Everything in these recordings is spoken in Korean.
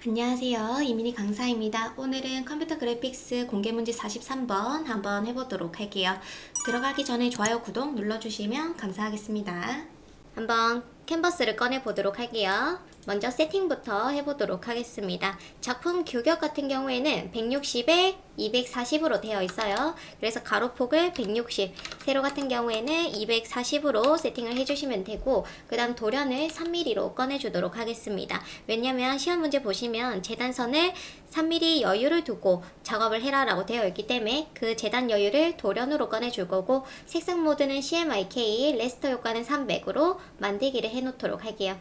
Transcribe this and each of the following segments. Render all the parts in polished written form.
안녕하세요. 이민희 강사입니다. 오늘은 컴퓨터 그래픽스 공개문제 43번 한번 해보도록 할게요. 들어가기 전에 좋아요, 구독 눌러주시면 감사하겠습니다. 한번 캔버스를 꺼내 보도록 할게요. 먼저 세팅부터 해보도록 하겠습니다. 작품 규격 같은 경우에는 160에 240으로 되어 있어요. 그래서 가로폭을 160, 세로 같은 경우에는 240으로 세팅을 해주시면 되고, 그 다음 도련을 3mm로 꺼내주도록 하겠습니다. 왜냐면 시험 문제 보시면 재단선을 3mm 여유를 두고 작업을 해라 라고 되어 있기 때문에 그 재단 여유를 도련으로 꺼내줄 거고, 색상 모드는 CMYK, 레스터 효과는 300으로 만들기를 해놓도록 할게요.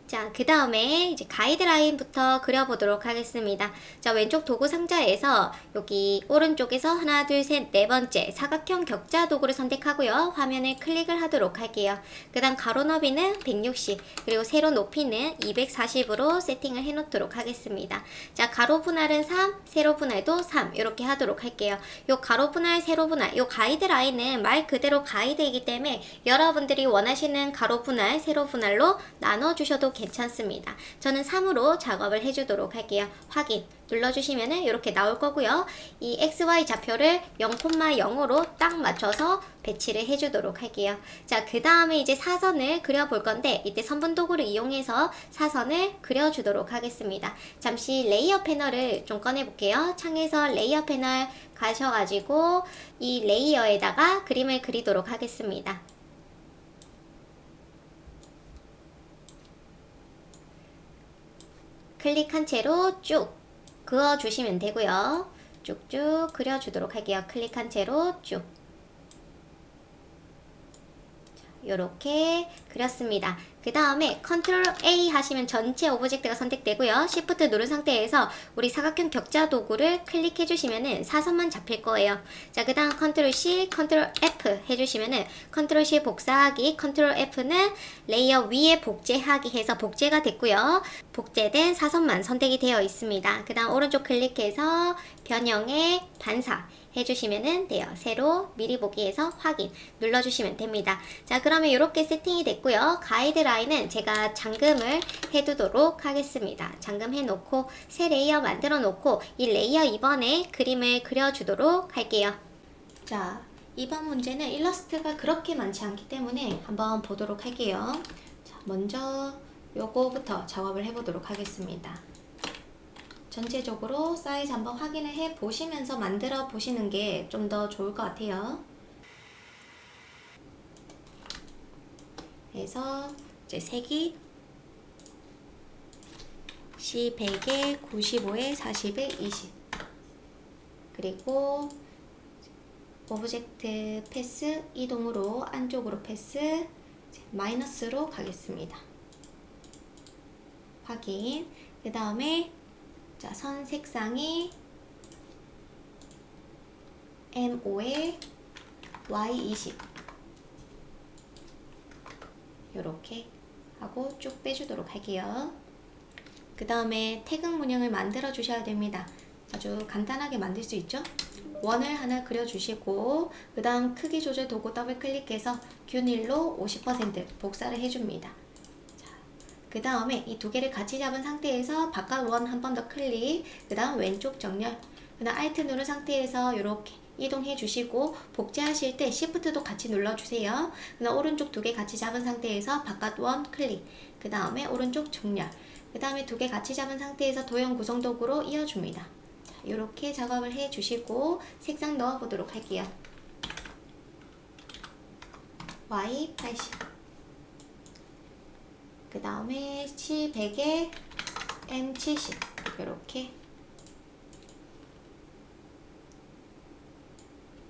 자, 그 다음에 이제 가이드라인부터 그려보도록 하겠습니다. 자, 왼쪽 도구 상자에서 여기 오른쪽에서 하나, 둘, 셋, 네 번째 사각형 격자 도구를 선택하고요. 화면을 클릭을 하도록 할게요. 그 다음 가로 너비는 160, 그리고 세로 높이는 240으로 세팅을 해놓도록 하겠습니다. 자, 가로 분할은 3, 세로 분할도 3 이렇게 하도록 할게요. 요 가로 분할, 세로 분할, 요 가이드라인은 말 그대로 가이드이기 때문에 여러분들이 원하시는 가로 분할, 세로 분할로 나눠주셔도 괜찮습니다. 저는 3으로 작업을 해주도록 할게요. 확인 눌러주시면 이렇게 나올 거고요. 이 XY 좌표를 0,0으로 딱 맞춰서 배치를 해주도록 할게요. 자, 그 다음에 이제 사선을 그려볼 건데, 이때 선분 도구를 이용해서 사선을 그려주도록 하겠습니다. 잠시 레이어 패널을 좀 꺼내볼게요. 창에서 레이어 패널 가셔가지고 이 레이어에다가 그림을 그리도록 하겠습니다. 클릭한 채로 쭉 그어주시면 되고요. 쭉쭉 그려주도록 할게요. 클릭한 채로 쭉. 요렇게 그렸습니다. 그 다음에 컨트롤 A 하시면 전체 오브젝트가 선택되고요. Shift 누른 상태에서 우리 사각형 격자 도구를 클릭해 주시면은 사선만 잡힐 거예요. 자, 그 다음 컨트롤 C, 컨트롤 F 해주시면은 컨트롤 C 복사하기, 컨트롤 F는 레이어 위에 복제하기 해서 복제가 됐고요. 복제된 사선만 선택이 되어 있습니다. 그 다음 오른쪽 클릭해서 변형의 반사 해주시면 돼요. 세로 미리 보기에서 확인 눌러주시면 됩니다. 자, 그러면 이렇게 세팅이 됐고요. 가이드라인은 제가 잠금을 해두도록 하겠습니다. 잠금해 놓고 새 레이어 만들어 놓고 이 레이어 2번에 그림을 그려주도록 할게요. 자, 이번 문제는 일러스트가 그렇게 많지 않기 때문에 한번 보도록 할게요. 자, 먼저 요거부터 작업을 해보도록 하겠습니다. 전체적으로 사이즈 한번 확인을 해 보시면서 만들어 보시는 게 좀 더 좋을 것 같아요. 그래서 이제 색이 C100에 95에 40에 20, 그리고 오브젝트 패스 이동으로 안쪽으로 패스 마이너스로 가겠습니다. 확인. 그 다음에 자, 선 색상이 M5에 Y20 이렇게 하고 쭉 빼주도록 할게요. 그 다음에 태극 문양을 만들어 주셔야 됩니다. 아주 간단하게 만들 수 있죠? 원을 하나 그려주시고 그 다음 크기 조절 도구 더블 클릭해서 균일로 50% 복사를 해줍니다. 그 다음에 이 두 개를 같이 잡은 상태에서 바깥 원 한 번 더 클릭, 그 다음 왼쪽 정렬, 그 다음 Alt 누른 상태에서 이렇게 이동해 주시고 복제하실 때 Shift도 같이 눌러주세요. 그 다음 오른쪽 두 개 같이 잡은 상태에서 바깥 원 클릭, 그 다음에 오른쪽 정렬, 그 다음에 두 개 같이 잡은 상태에서 도형 구성 도구로 이어줍니다. 이렇게 작업을 해 주시고 색상 넣어 보도록 할게요. Y80, 그 다음에 C100에 M70 이렇게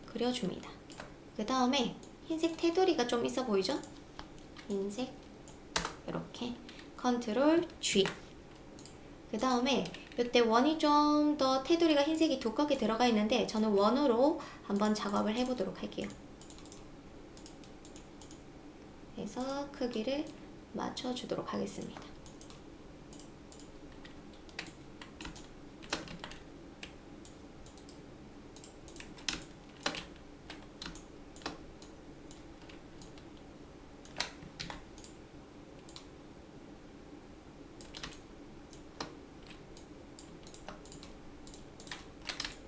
그려줍니다. 그 다음에 흰색 테두리가 좀 있어 보이죠? 흰색 이렇게 컨트롤 G. 그 다음에 이때 원이 좀 더 테두리가 흰색이 두껍게 들어가 있는데 저는 원으로 한번 작업을 해보도록 할게요. 그래서 크기를 맞춰주도록 하겠습니다.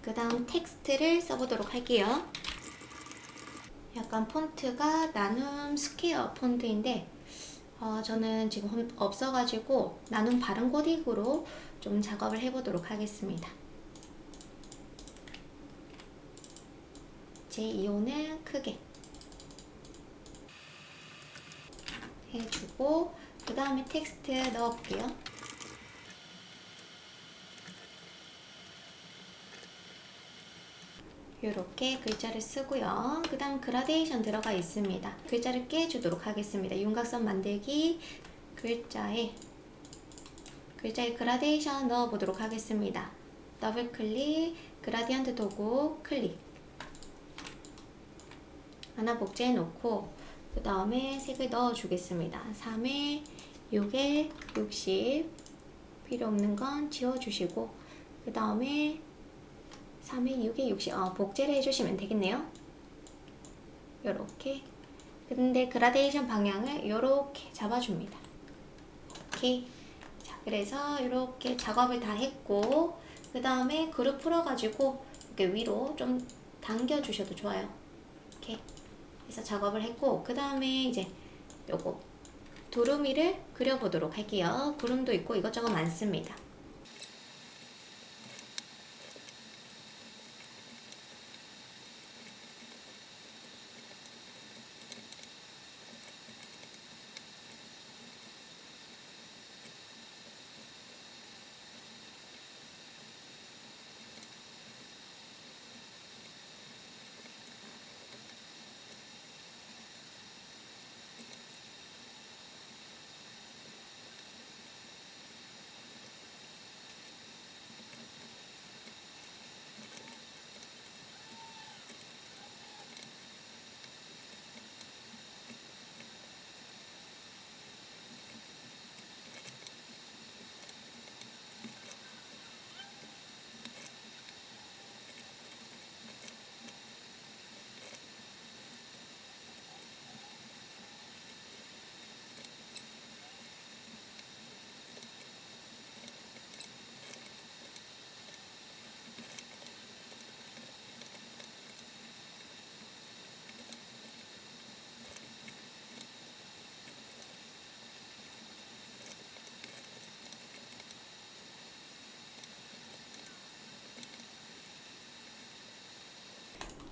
그 다음 텍스트를 써보도록 할게요. 약간 폰트가 나눔 스퀘어 폰트인데 저는 지금 없어가지고 나눔 바른 코딩으로 좀 작업을 해보도록 하겠습니다. 제2호는 크게 해주고 그 다음에 텍스트 넣어볼게요. 이렇게 글자를 쓰고요. 그 다음 그라데이션 들어가 있습니다. 글자를 깨주도록 하겠습니다. 윤곽선 만들기 글자에 그라데이션 넣어보도록 하겠습니다. 더블 클릭, 그라디언트 도구 클릭. 하나 복제해 놓고 그 다음에 색을 넣어주겠습니다. 3에 6에 60 필요 없는 건 지워주시고 그 다음에 3에 6에 60 복제를 해주시면 되겠네요. 요렇게. 근데 그라데이션 방향을 요렇게 잡아줍니다. 오케이. 자, 그래서 이렇게 작업을 다 했고 그 다음에 그룹 풀어가지고 이렇게 위로 좀 당겨주셔도 좋아요. 이렇게 해서 작업을 했고 그 다음에 이제 요거 두루미를 그려보도록 할게요. 구름도 있고 이것저것 많습니다.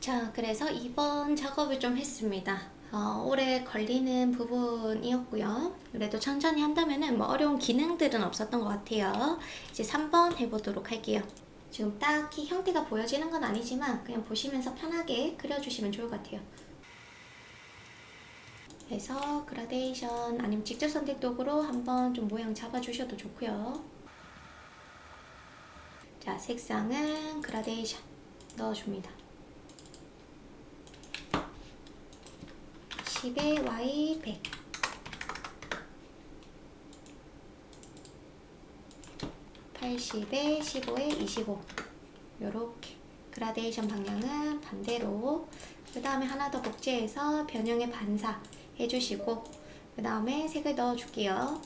자, 그래서 이번 작업을 좀 했습니다. 오래 걸리는 부분이었고요. 그래도 천천히 한다면은 뭐 어려운 기능들은 없었던 것 같아요. 이제 3번 해보도록 할게요. 지금 딱히 형태가 보여지는 건 아니지만 그냥 보시면서 편하게 그려주시면 좋을 것 같아요. 그래서 그라데이션 아니면 직접 선택 도구로 한번 좀 모양 잡아주셔도 좋고요. 자, 색상은 그라데이션 넣어줍니다. 10에 Y 100 80에 15에 25 요렇게 그라데이션 방향은 반대로 그 다음에 하나 더 복제해서 변형의 반사 해주시고 그 다음에 색을 넣어줄게요.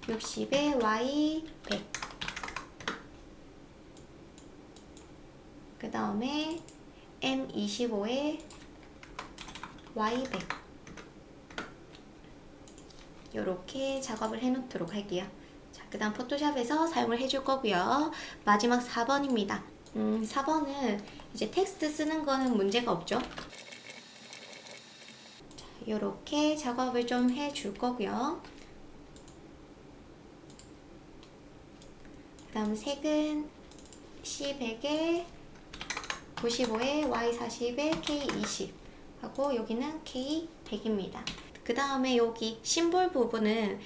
60에 Y 100 그 다음에 M25에 Y100 이렇게 작업을 해놓도록 할게요. 자, 그 다음 포토샵에서 사용을 해줄 거고요. 마지막 4번입니다. 4번은 이제 텍스트 쓰는 거는 문제가 없죠. 이렇게 작업을 좀 해줄 거고요. 그 다음 색은 C100에 95에 Y40에 K20 하고 여기는 K100입니다. 그 다음에 여기 심볼 부분은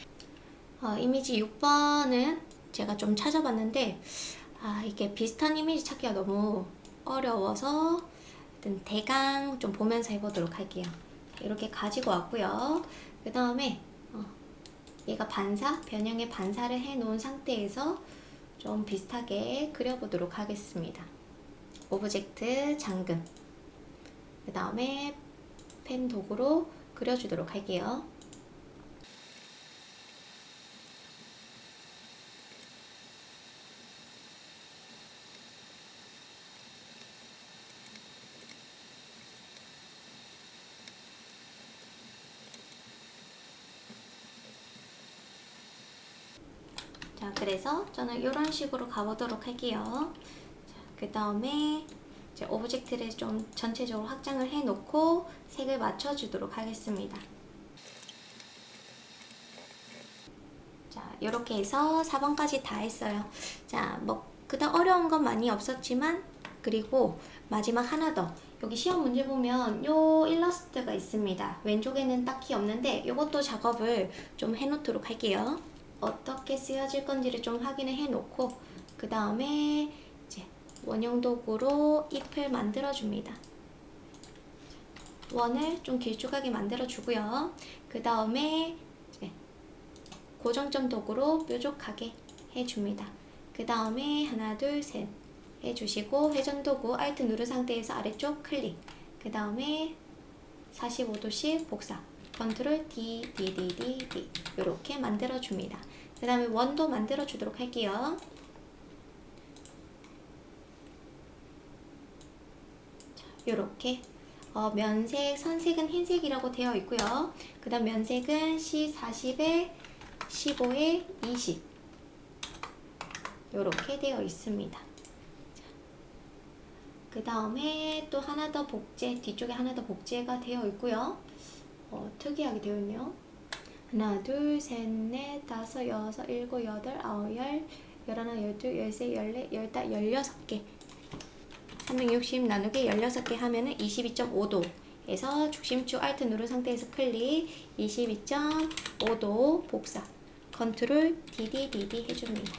이미지 6번은 제가 좀 찾아봤는데 이게 비슷한 이미지 찾기가 너무 어려워서 대강 좀 보면서 해보도록 할게요. 이렇게 가지고 왔고요. 그 다음에 얘가 변형의 반사를 해 놓은 상태에서 좀 비슷하게 그려보도록 하겠습니다. 오브젝트 잠금 그 다음에 펜 도구로 그려주도록 할게요. 자, 그래서 저는 이런 식으로 가보도록 할게요. 자, 그 다음에 이제 오브젝트를 좀 전체적으로 확장을 해놓고 색을 맞춰주도록 하겠습니다. 자, 이렇게 해서 4번까지 다 했어요. 자, 뭐 그다음 어려운 건 많이 없었지만, 그리고 마지막 하나 더. 여기 시험 문제 보면 요 일러스트가 있습니다. 왼쪽에는 딱히 없는데 이것도 작업을 좀 해놓도록 할게요. 어떻게 쓰여질 건지를 좀 확인을 해놓고, 그 다음에 이제 원형 도구로 잎을 만들어 줍니다. 원을 좀 길쭉하게 만들어 주고요. 그 다음에 고정점 도구로 뾰족하게 해줍니다. 그 다음에 하나 둘 셋 해주시고, 회전 도구 Alt 누른 상태에서 아래쪽 클릭, 그 다음에 45도씩 복사, 컨트롤 D, D, D, D, D 이렇게 만들어 줍니다. 그 다음에 원도 만들어 주도록 할게요. 이렇게 면색, 선색은 흰색이라고 되어 있고요. 그 다음 면색은 C40에 15에 20 이렇게 되어 있습니다. 그 다음에 또 하나 더 복제, 뒤쪽에 하나 더 복제가 되어 있고요. 특이하게 되어 있네요. 하나, 둘, 셋, 넷, 다섯, 여섯, 일곱, 여덟, 아홉, 열, 열하나, 열둘, 열세, 열네, 열다, 16개. 360 나누기 16개 하면은 22.5도에서 중심축 Alt 누른 상태에서 클릭, 22.5도 복사, 컨트롤 DD 해줍니다.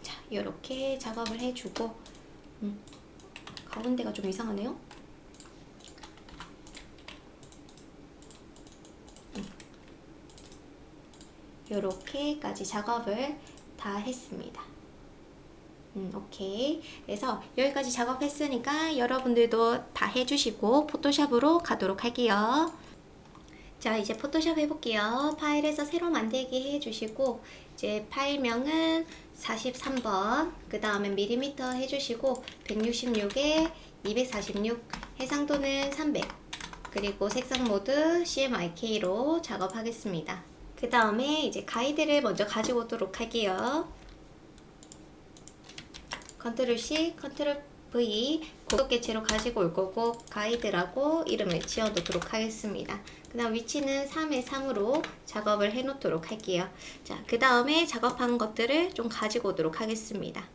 자, 이렇게 작업을 해주고, 가운데가 좀 이상하네요. 이렇게까지 작업을 다 했습니다. 오케이. 그래서 여기까지 작업했으니까 여러분들도 다 해주시고 포토샵으로 가도록 할게요. 자, 이제 포토샵 해볼게요. 파일에서 새로 만들기 해주시고, 이제 파일명은 43번, 그 다음에 밀리미터 해주시고, 166에 246, 해상도는 300, 그리고 색상 모드 CMYK로 작업하겠습니다. 그 다음에 이제 가이드를 먼저 가지고 오도록 할게요. 컨트롤 C, 컨트롤 V, 고속 개체로 가지고 올 거고, 가이드라고 이름을 지어놓도록 하겠습니다. 그 다음 위치는 3에 3으로 작업을 해 놓도록 할게요. 자, 그 다음에 작업한 것들을 좀 가지고 오도록 하겠습니다.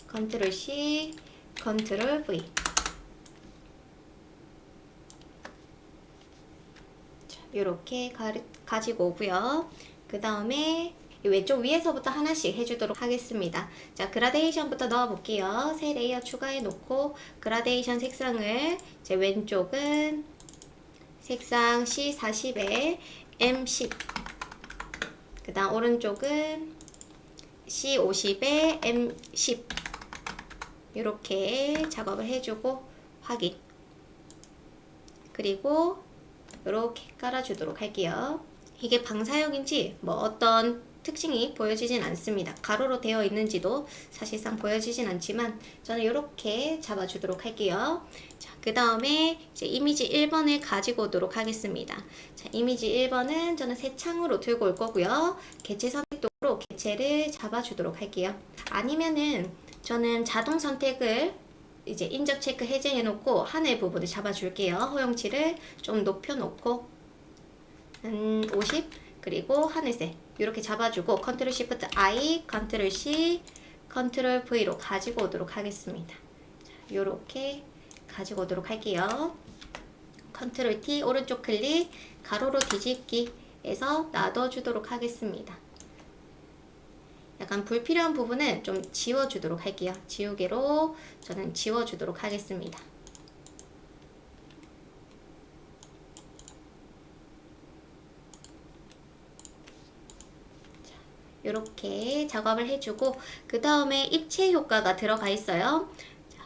컨트롤 C, 컨트롤 V. 자, 이렇게 가지고 오고요. 그 다음에 왼쪽 위에서부터 하나씩 해주도록 하겠습니다. 자, 그라데이션부터 넣어볼게요. 새 레이어 추가해 놓고, 그라데이션 색상을 제 왼쪽은 색상 C40에 M10, 그 다음 오른쪽은 C50에 M10 이렇게 작업을 해주고 확인, 그리고 이렇게 깔아주도록 할게요. 이게 방사형인지 뭐 어떤 특징이 보여지진 않습니다. 가로로 되어 있는지도 사실상 보여지진 않지만 저는 이렇게 잡아주도록 할게요. 자, 그 다음에 이제 이미지 1번을 가지고 오도록 하겠습니다. 자, 이미지 1번은 저는 새 창으로 들고 올 거고요. 개체 선택도로 개체를 잡아주도록 할게요. 아니면은 저는 자동 선택을 이제 인적 체크 해제해 놓고 하늘 부분을 잡아줄게요. 허용치를 좀 높여 놓고 50, 그리고 하늘색 이렇게 잡아주고 컨트롤 시프트 I, 컨트롤 C, 컨트롤 V로 가지고 오도록 하겠습니다. 자, 이렇게 가지고 오도록 할게요. 컨트롤 T, 오른쪽 클릭, 가로로 뒤집기에서 놔둬주도록 하겠습니다. 약간 불필요한 부분은 좀 지워주도록 할게요. 지우개로 저는 지워주도록 하겠습니다. 이렇게 작업을 해주고, 그 다음에 입체 효과가 들어가 있어요. 자,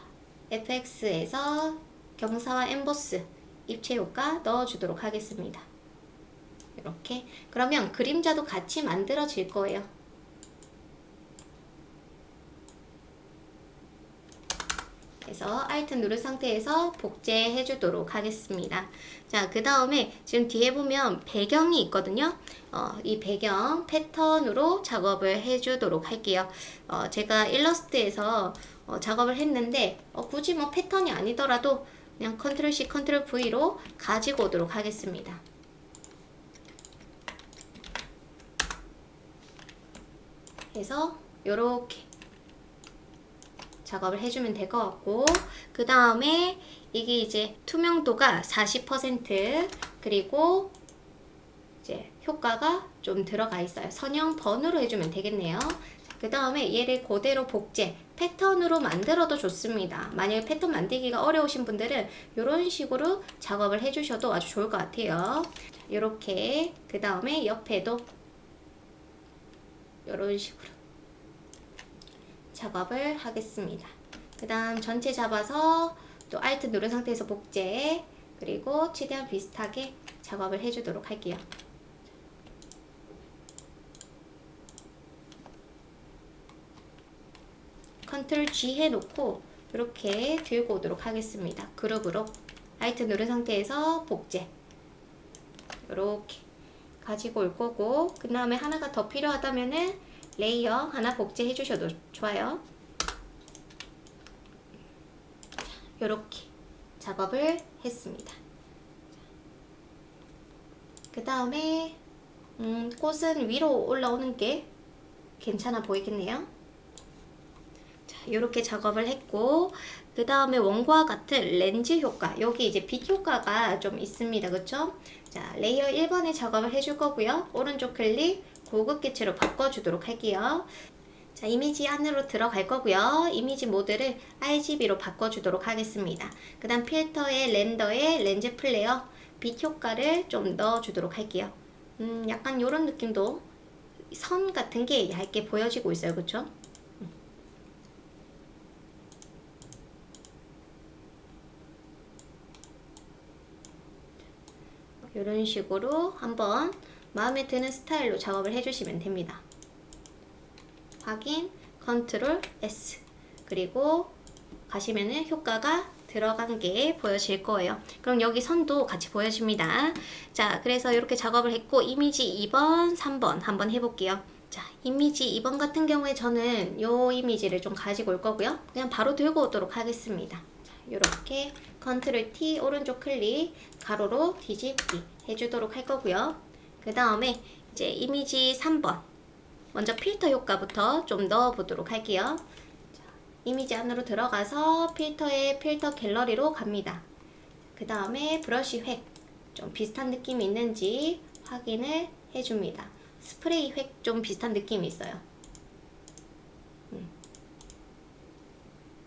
FX에서 경사와 엠보스 입체 효과 넣어주도록 하겠습니다. 이렇게. 그러면 그림자도 같이 만들어질 거예요. 그래서 Alt 누른 상태에서 복제해 주도록 하겠습니다. 자, 그 다음에 지금 뒤에 보면 배경이 있거든요. 이 배경 패턴으로 작업을 해 주도록 할게요. 제가 일러스트에서 작업을 했는데 굳이 뭐 패턴이 아니더라도 그냥 Ctrl C, Ctrl V로 가지고 오도록 하겠습니다. 그래서 요렇게 작업을 해주면 될 것 같고, 그 다음에 이게 이제 투명도가 40% 그리고 이제 효과가 좀 들어가 있어요. 선형 번호로 해주면 되겠네요. 그 다음에 얘를 그대로 복제 패턴으로 만들어도 좋습니다. 만약에 패턴 만들기가 어려우신 분들은 이런 식으로 작업을 해주셔도 아주 좋을 것 같아요. 이렇게 그 다음에 옆에도 이런 식으로 작업을 하겠습니다. 그 다음 전체 잡아서 또 Alt 누른 상태에서 복제, 그리고 최대한 비슷하게 작업을 해주도록 할게요. Ctrl G 해놓고 이렇게 들고 오도록 하겠습니다. 그룹으로 Alt 누른 상태에서 복제 이렇게 가지고 올 거고, 그 다음에 하나가 더 필요하다면은 레이어 하나 복제해 주셔도 좋아요. 이렇게 작업을 했습니다. 그 다음에 꽃은 위로 올라오는 게 괜찮아 보이겠네요. 자, 이렇게 작업을 했고, 그 다음에 원과 같은 렌즈 효과, 여기 이제 빛 효과가 좀 있습니다. 그쵸? 자, 레이어 1번에 작업을 해줄 거고요. 오른쪽 클릭, 고급 개체로 바꿔주도록 할게요. 자, 이미지 안으로 들어갈 거고요. 이미지 모드를 RGB로 바꿔주도록 하겠습니다. 그 다음 필터에 렌더에 렌즈 플레어, 빛 효과를 좀 넣어주도록 할게요. 약간 이런 느낌도 선 같은 게 얇게 보여지고 있어요. 그쵸? 이런 식으로 한번 마음에 드는 스타일로 작업을 해주시면 됩니다. 확인, Ctrl S, 그리고 가시면은 효과가 들어간 게 보여질 거예요. 그럼 여기 선도 같이 보여집니다. 자, 그래서 이렇게 작업을 했고, 이미지 2번, 3번 한번 해볼게요. 자, 이미지 2번 같은 경우에 저는 요 이미지를 좀 가지고 올 거고요. 그냥 바로 들고 오도록 하겠습니다. 자, 이렇게 Ctrl T, 오른쪽 클릭, 가로로 뒤집기 해주도록 할 거고요. 그 다음에 이제 이미지 3번, 먼저 필터 효과부터 좀 넣어 보도록 할게요. 자, 이미지 안으로 들어가서 필터에 필터 갤러리로 갑니다. 그 다음에 브러쉬 획, 좀 비슷한 느낌이 있는지 확인을 해줍니다. 스프레이 획 좀 비슷한 느낌이 있어요.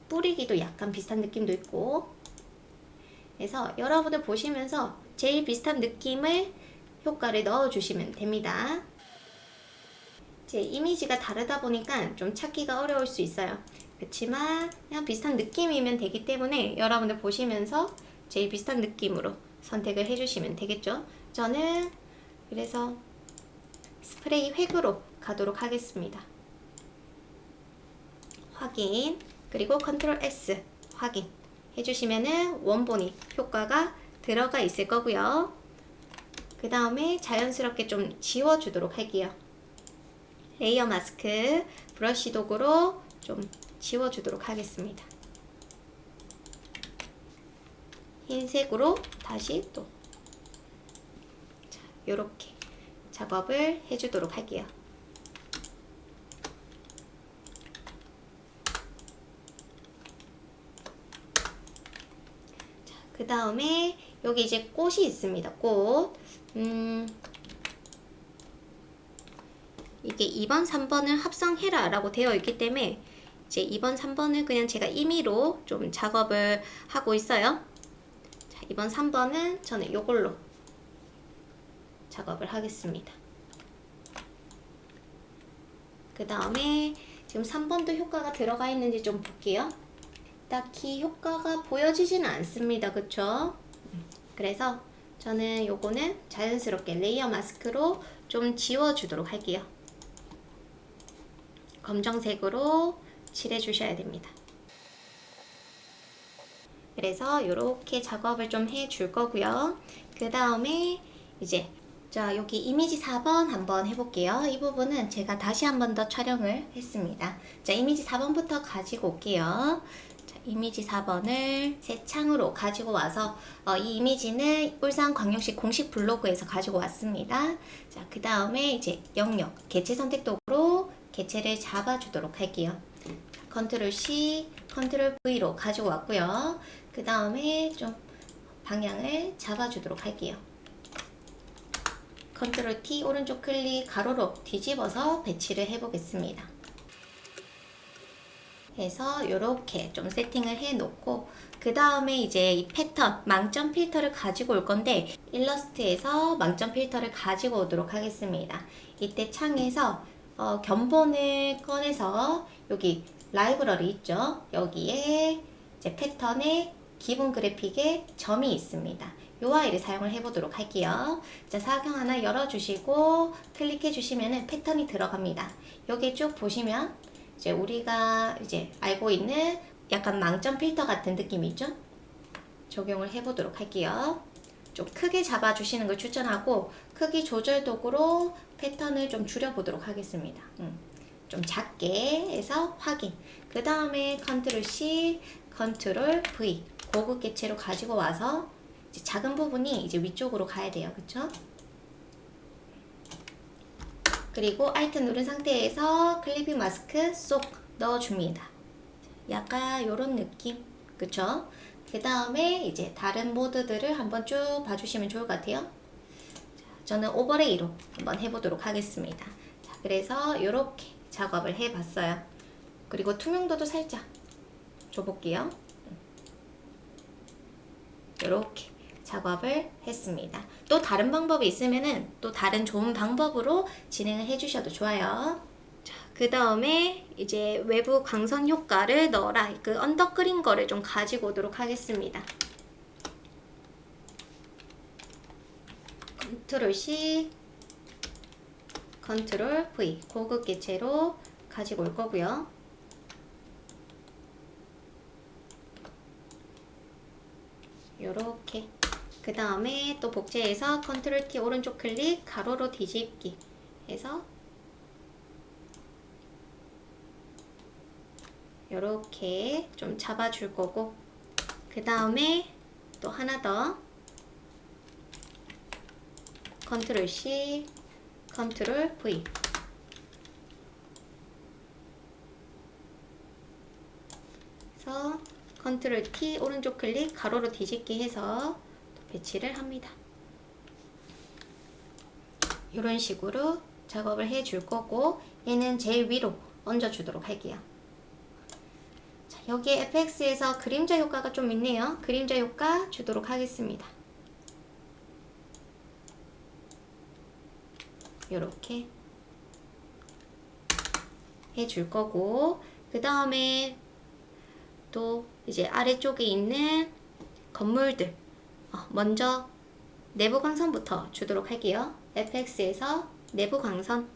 뿌리기도 약간 비슷한 느낌도 있고, 그래서 여러분들 보시면서 제일 비슷한 느낌을 효과를 넣어주시면 됩니다. 제 이미지가 다르다 보니까 좀 찾기가 어려울 수 있어요. 그렇지만 그냥 비슷한 느낌이면 되기 때문에 여러분들 보시면서 제일 비슷한 느낌으로 선택을 해주시면 되겠죠. 저는 그래서 스프레이 획으로 가도록 하겠습니다. 확인, 그리고 Ctrl S 확인 해주시면은 원본이 효과가 들어가 있을 거고요. 그 다음에 자연스럽게 좀 지워주도록 할게요. 레이어 마스크 브러쉬 도구로 좀 지워주도록 하겠습니다. 흰색으로 다시 또 이렇게 작업을 해주도록 할게요. 그 다음에 여기 이제 꽃이 있습니다. 꽃. 이게 2번, 3번을 합성해라 라고 되어 있기 때문에 이제 2번, 3번을 그냥 제가 임의로 좀 작업을 하고 있어요. 자, 2번, 3번은 저는 이걸로 작업을 하겠습니다. 그 다음에 지금 3번도 효과가 들어가 있는지 좀 볼게요. 딱히 효과가 보여지지는 않습니다. 그쵸? 그래서 저는 요거는 자연스럽게 레이어 마스크로 좀 지워주도록 할게요. 검정색으로 칠해 주셔야 됩니다. 그래서 이렇게 작업을 좀 해줄 거고요. 그 다음에 이제 자, 여기 이미지 4번 한번 해볼게요. 이 부분은 제가 다시 한 번 더 촬영을 했습니다. 자, 이미지 4번부터 가지고 올게요. 자, 이미지 4번을 새 창으로 가지고 와서 이 이미지는 울산광역시 공식 블로그에서 가지고 왔습니다. 자, 그 다음에 이제 영역, 개체 선택 도구로 개체를 잡아주도록 할게요. 자, 컨트롤 C, 컨트롤 V로 가지고 왔고요. 그 다음에 좀 방향을 잡아주도록 할게요. 컨트롤 T 오른쪽 클릭 가로로 뒤집어서 배치를 해보겠습니다. 해서 이렇게 좀 세팅을 해 놓고 그 다음에 이제 이 패턴 망점 필터를 가지고 올 건데 일러스트에서 망점 필터를 가지고 오도록 하겠습니다. 이때 창에서 견본을 꺼내서 여기 라이브러리 있죠? 여기에 이제 패턴에 기본 그래픽에 점이 있습니다. 요 아이를 사용을 해보도록 할게요. 자, 사각형 하나 열어주시고 클릭해 주시면은 패턴이 들어갑니다. 여기 쭉 보시면 이제 우리가 이제 알고 있는 약간 망점 필터 같은 느낌이 있죠? 적용을 해보도록 할게요. 좀 크게 잡아주시는 걸 추천하고 크기 조절 도구로 패턴을 좀 줄여보도록 하겠습니다. 좀 작게 해서 확인. 그 다음에 컨트롤 C, 컨트롤 V 고급 개체로 가지고 와서 이제 작은 부분이 이제 위쪽으로 가야 돼요. 그쵸? 그리고 Alt 누른 상태에서 클리핑 마스크 쏙 넣어줍니다. 약간 요런 느낌. 그쵸? 그 다음에 이제 다른 모드들을 한번 쭉 봐주시면 좋을 것 같아요. 자, 저는 오버레이로 한번 해보도록 하겠습니다. 자, 그래서 요렇게 작업을 해봤어요. 그리고 투명도도 살짝 줘볼게요. 요렇게 작업을 했습니다. 또 다른 방법이 있으면은 또 다른 좋은 방법으로 진행을 해주셔도 좋아요. 자, 그 다음에 이제 외부 광선 효과를 넣어라. 그 언더그린 거를 좀 가지고 오도록 하겠습니다. 컨트롤 C, 컨트롤 V 고급 개체로 가지고 올 거고요. 요렇게 그 다음에 또 복제해서 컨트롤 T 오른쪽 클릭 가로로 뒤집기 해서 요렇게 좀 잡아줄 거고 그 다음에 또 하나 더 컨트롤 C 컨트롤 V 그래서 컨트롤 T 오른쪽 클릭 가로로 뒤집기 해서 배치를 합니다. 이런 식으로 작업을 해 줄 거고 얘는 제일 위로 얹어 주도록 할게요. 자, 여기에 FX에서 그림자 효과가 좀 있네요. 그림자 효과 주도록 하겠습니다. 이렇게 해 줄 거고 그 다음에 또 이제 아래쪽에 있는 건물들 먼저 내부 광선부터 주도록 할게요. FX에서 내부 광선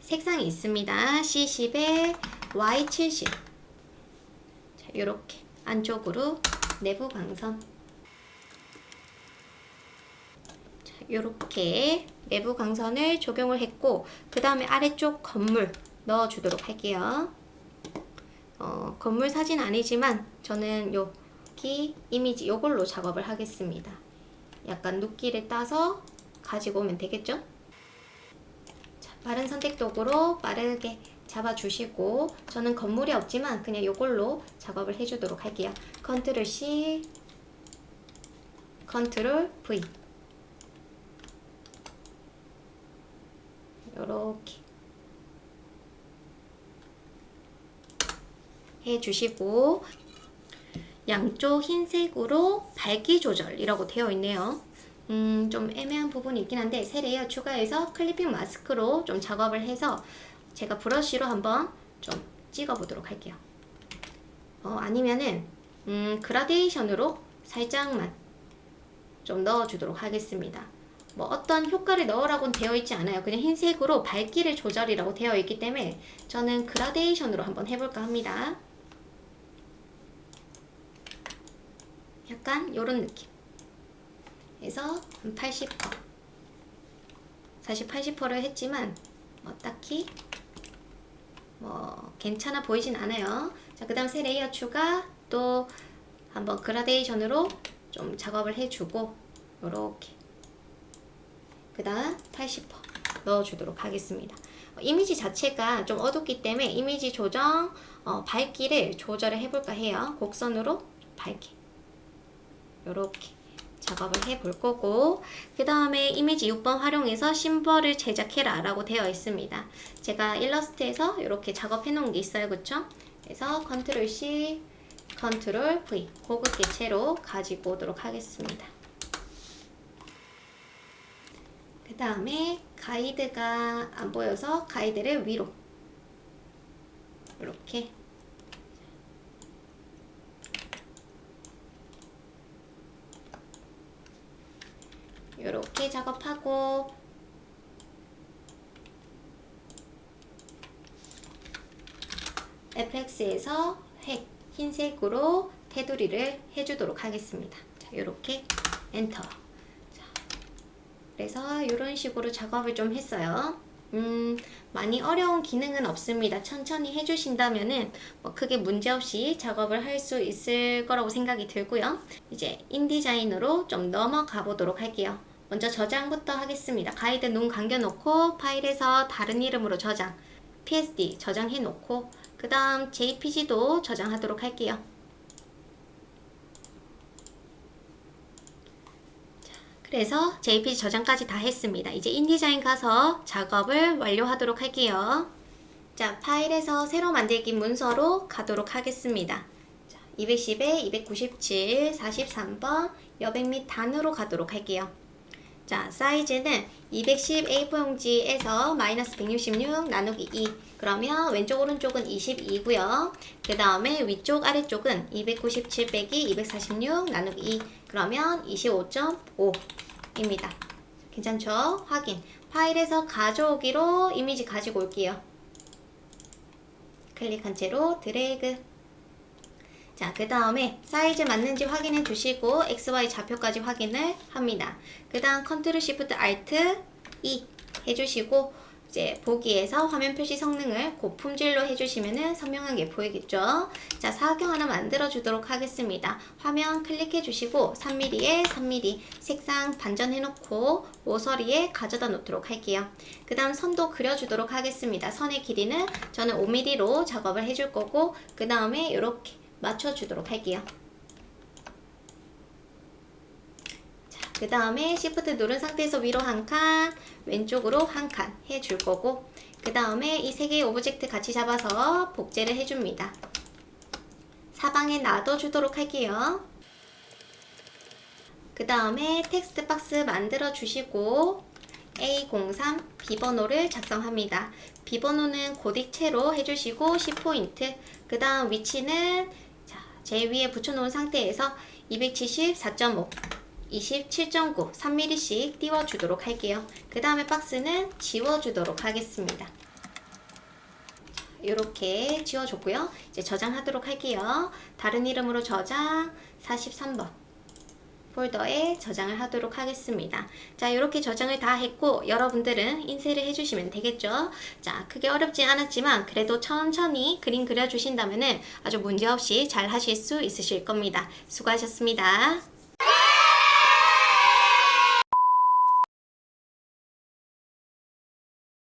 색상이 있습니다. C10에 Y70 자, 이렇게 안쪽으로 내부 광선 자, 이렇게 내부 광선을 적용을 했고 그 다음에 아래쪽 건물 넣어 주도록 할게요. 건물 사진 아니지만 저는 여기 이미지 요걸로 작업을 하겠습니다. 약간 눕기를 따서 가지고 오면 되겠죠? 자, 빠른 선택 도구로 빠르게 잡아주시고 저는 건물이 없지만 그냥 요걸로 작업을 해주도록 할게요. 컨트롤 C, 컨트롤 V 요렇게 해주시고 양쪽 흰색으로 밝기 조절이라고 되어 있네요. 좀 애매한 부분이 있긴 한데 새 레이어 추가해서 클리핑 마스크로 좀 작업을 해서 제가 브러쉬로 한번 좀 찍어 보도록 할게요. 아니면은 그라데이션으로 살짝만 좀 넣어 주도록 하겠습니다. 뭐 어떤 효과를 넣으라고는 되어 있지 않아요. 그냥 흰색으로 밝기를 조절이라고 되어 있기 때문에 저는 그라데이션으로 한번 해볼까 합니다. 약간 요런 느낌 해서 80%. 사실 80%를 했지만 뭐 딱히 뭐 괜찮아 보이진 않아요. 자, 그 다음 새 레이어 추가. 또 한번 그라데이션으로 좀 작업을 해주고 요렇게 그 다음 80% 넣어주도록 하겠습니다. 이미지 자체가 좀 어둡기 때문에 이미지 조정 밝기를 조절을 해볼까 해요. 곡선으로 밝게 요렇게 작업을 해볼 거고, 그 다음에 이미지 6번 활용해서 심벌을 제작해라 라고 되어 있습니다. 제가 일러스트에서 이렇게 작업해 놓은 게 있어요. 그쵸? 그래서 컨트롤 C, 컨트롤 V 고급 개체로 가지고 오도록 하겠습니다. 그 다음에 가이드가 안 보여서 가이드를 위로 이렇게 이렇게 작업하고, FX에서 흰색으로 테두리를 해주도록 하겠습니다. 자, 이렇게 엔터. 자, 그래서 이런 식으로 작업을 좀 했어요. 많이 어려운 기능은 없습니다. 천천히 해주신다면은 뭐 크게 문제없이 작업을 할 수 있을 거라고 생각이 들고요. 이제 인디자인으로 좀 넘어가 보도록 할게요. 먼저 저장부터 하겠습니다. 가이드 눈 감겨놓고 파일에서 다른 이름으로 저장, PSD 저장해 놓고, 그 다음 JPG도 저장하도록 할게요. 그래서 JPG 저장까지 다 했습니다. 이제 인디자인 가서 작업을 완료하도록 할게요. 자, 파일에서 새로 만들기 문서로 가도록 하겠습니다. 210에 297, 43번 여백 및 단으로 가도록 할게요. 자, 사이즈는 210 A4 용지에서 마이너스 166 나누기 2. 그러면 왼쪽 오른쪽은 22고요. 그 다음에 위쪽 아래쪽은 297 빼기 246 나누기 2. 그러면 25.5입니다. 괜찮죠? 확인. 파일에서 가져오기로 이미지 가지고 올게요. 클릭한 채로 드래그. 자, 그 다음에 사이즈 맞는지 확인해 주시고 XY 좌표까지 확인을 합니다. 그 다음 컨트롤 시프트 알트 E 해주시고, 이제 보기에서 화면 표시 성능을 고품질로 해주시면은 선명하게 보이겠죠. 자, 사각형 하나 만들어 주도록 하겠습니다. 화면 클릭해 주시고 3mm에 3mm 색상 반전해 놓고 모서리에 가져다 놓도록 할게요. 그 다음 선도 그려 주도록 하겠습니다. 선의 길이는 저는 5mm로 작업을 해줄 거고, 그 다음에 이렇게 맞춰주도록 할게요. 자, 그 다음에 Shift 누른 상태에서 위로 한 칸, 왼쪽으로 한 칸 해줄 거고, 그 다음에 이 세 개의 오브젝트 같이 잡아서 복제를 해줍니다. 사방에 놔둬주도록 할게요. 그 다음에 텍스트 박스 만들어 주시고 A03 비번호를 작성합니다. 비번호는 고딕체로 해주시고 10포인트. 그 다음 위치는 제일 위에 붙여놓은 상태에서 274.5, 27.9, 3mm씩 띄워주도록 할게요. 그 다음에 박스는 지워주도록 하겠습니다. 이렇게 지워줬고요. 이제 저장하도록 할게요. 다른 이름으로 저장 43번 폴더에 저장을 하도록 하겠습니다. 자, 이렇게 저장을 다 했고 여러분들은 인쇄를 해주시면 되겠죠. 자, 크게 어렵지 않았지만 그래도 천천히 그림 그려주신다면 아주 문제없이 잘 하실 수 있으실 겁니다. 수고하셨습니다.